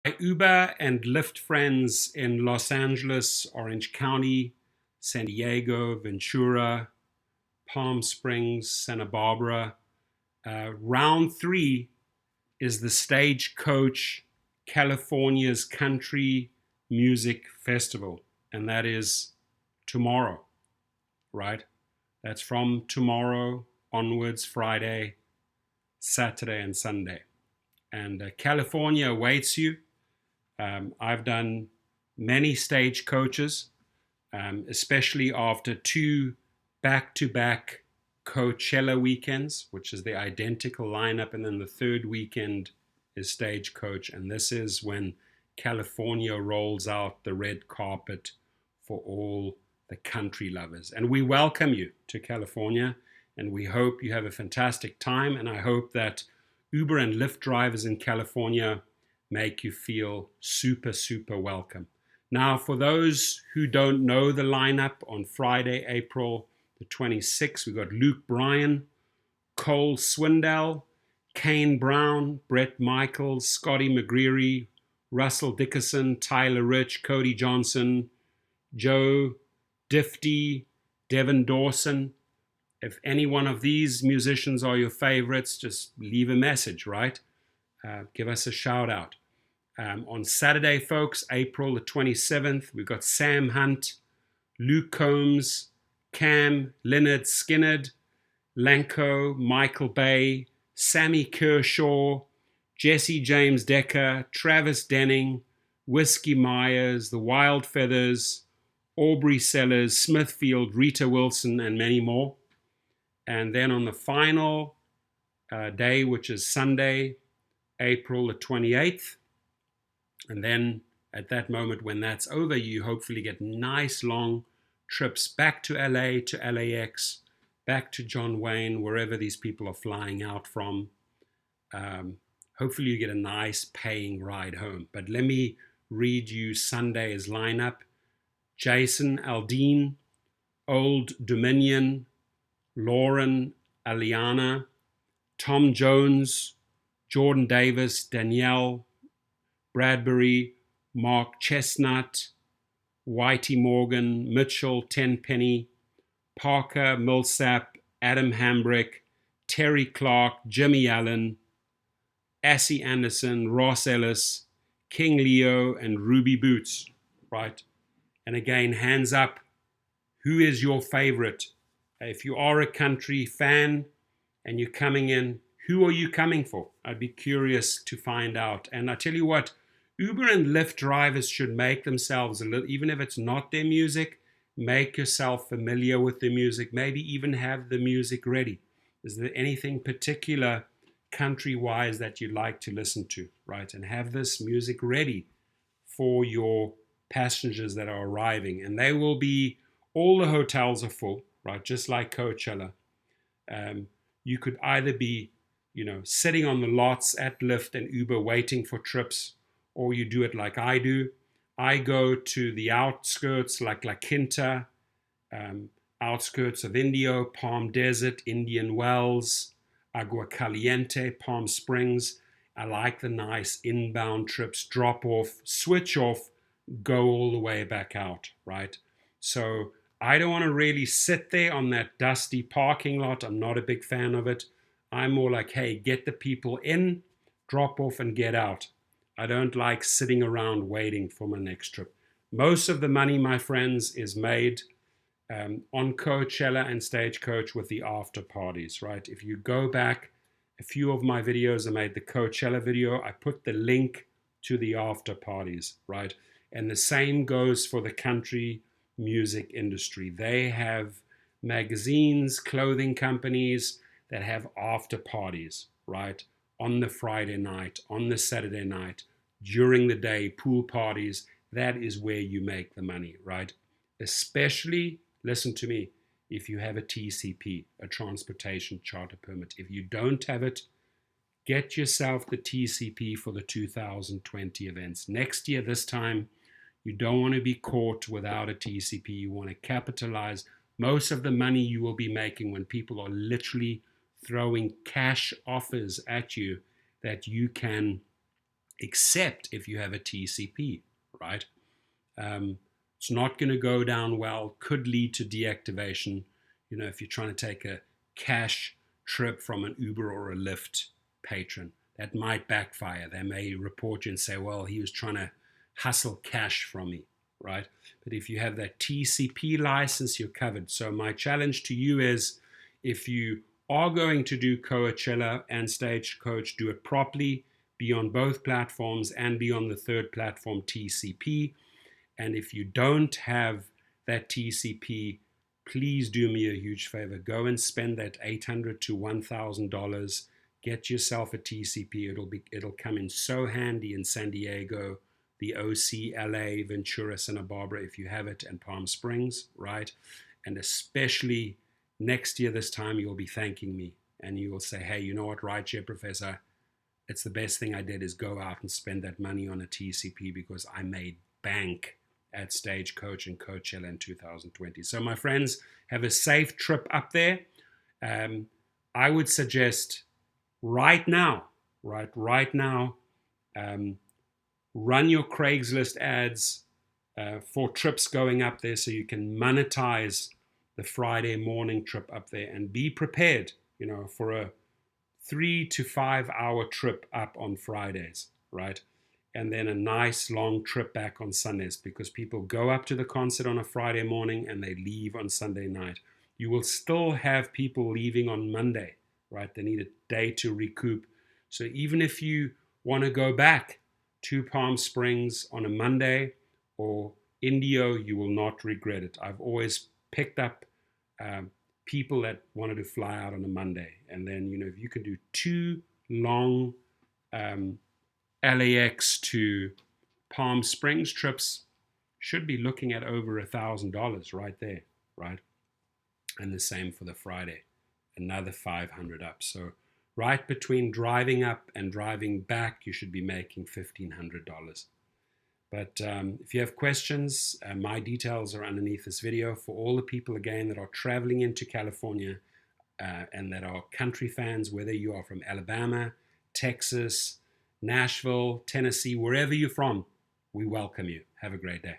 My Uber and Lyft friends in Los Angeles, Orange County, San Diego, Ventura, Palm Springs, Santa Barbara. Round three is the Stagecoach California's Country Music Festival, and that is tomorrow, right? That's from tomorrow onwards, Friday, Saturday, and Sunday. And California awaits you. I've done many stagecoaches, especially after two back to back Coachella weekends, which is the identical lineup. And then the third weekend is Stagecoach. And this is when California rolls out the red carpet for all the country lovers. And we welcome you to California. And we hope you have a fantastic time. And I hope that Uber and Lyft drivers in California make you feel super, super welcome. Now, for those who don't know the lineup, on Friday, April the 26th, we've got Luke Bryan, Cole Swindell, Kane Brown, Brett Michaels, Scotty McGreery, Russell Dickerson, Tyler Rich, Cody Johnson, Joe Difty, Devin Dawson. If any one of these musicians are your favorites, just leave a message, right? Give us a shout out. On Saturday, folks, April the 27th, we've got Sam Hunt, Luke Combs, Cam, Leonard Skinnerd, Lanko, Michael Bay, Sammy Kershaw, Jesse James Decker, Travis Denning, Whiskey Myers, The Wild Feathers, Aubrey Sellers, Smithfield, Rita Wilson, and many more. And then on the final day, which is Sunday, April the 28th, and then at that moment when that's over, you hopefully get nice long trips back to LA, to LAX, back to John Wayne, wherever these people are flying out from. Hopefully you get a nice paying ride home. But let me read you Sunday's lineup. Jason Aldean, Old Dominion, Lauren Aliana, Tom Jones, Jordan Davis, Danielle Bradbury, Mark Chestnut, Whitey Morgan, Mitchell Tenpenny, Parker Millsap, Adam Hambrick, Terry Clark, Jimmy Allen, Assie Anderson, Ross Ellis, King Leo, and Ruby Boots, right? And again, hands up, who is your favorite? If you are a country fan and you're coming in, who are you coming for? I'd be curious to find out. And I tell you what, Uber and Lyft drivers should make themselves a little, even if it's not their music, make yourself familiar with the music, maybe even have the music ready. Is there anything particular country-wise that you'd like to listen to, right? And have this music ready for your passengers that are arriving. And they will be, all the hotels are full, right? Just like Coachella. You could either be, sitting on the lots at Lyft and Uber waiting for trips, or you do it like I do. I go to the outskirts like La Quinta, outskirts of Indio, Palm Desert, Indian Wells, Agua Caliente, Palm Springs. I like the nice inbound trips, drop off, switch off, go all the way back out, right? So I don't want to really sit there on that dusty parking lot. I'm not a big fan of it. I'm more like, hey, get the people in, drop off, and get out. I don't like sitting around waiting for my next trip. Most of the money, my friends, is made on Coachella and Stagecoach with the after parties, right? If you go back, a few of my videos, I made the Coachella video. I put the link to the after parties, right? And the same goes for the country music industry. They have magazines, clothing companies that have after parties, right? On the Friday night, on the Saturday night, during the day, pool parties. That is where you make the money, right? Especially, listen to me, if you have a TCP, a transportation charter permit. If you don't have it, get yourself the TCP for the 2020 events. Next year, this time, you don't want to be caught without a TCP. You want to capitalize most of the money you will be making when people are literally throwing cash offers at you that you can except if you have a TCP, right? It's not going to go down well, could lead to deactivation. You know, if you're trying to take a cash trip from an Uber or a Lyft patron, that might backfire. They may report you and say, well, he was trying to hustle cash from me, right? But if you have that TCP license, you're covered. So my challenge to you is, if you are going to do Coachella and Stagecoach, do it properly, be on both platforms and be on the third platform, TCP. And if you don't have that TCP, please do me a huge favor. Go and spend that $800 to $1,000. Get yourself a TCP. It'll come in so handy in San Diego, the OC, LA, Ventura, Santa Barbara, if you have it, and Palm Springs, right? And especially next year this time, you'll be thanking me. And you will say, hey, you know what, Rideshare Professor, it's the best thing I did is go out and spend that money on a TCP, because I made bank at Stagecoach and Coachella in 2020. So my friends, have a safe trip up there. I would suggest right now, run your Craigslist ads for trips going up there, so you can monetize the Friday morning trip up there, and be prepared, you know, for a 3 to 5 hour trip up on Fridays, right? And then a nice long trip back on Sundays, because people go up to the concert on a Friday morning and they leave on Sunday night. You will still have people leaving on Monday, right? They need a day to recoup. So even if you want to go back to Palm Springs on a Monday or Indio, you will not regret it. I've always picked up people that wanted to fly out on a Monday. And then, you know, if you can do 2 long LAX to Palm Springs trips, should be looking at over $1,000 right there, right? And the same for the Friday, another 500 up. So right between driving up and driving back, you should be making $1,500. But if you have questions, my details are underneath this video. For all the people, again, that are traveling into California and that are country fans, whether you are from Alabama, Texas, Nashville, Tennessee, wherever you're from, we welcome you. Have a great day.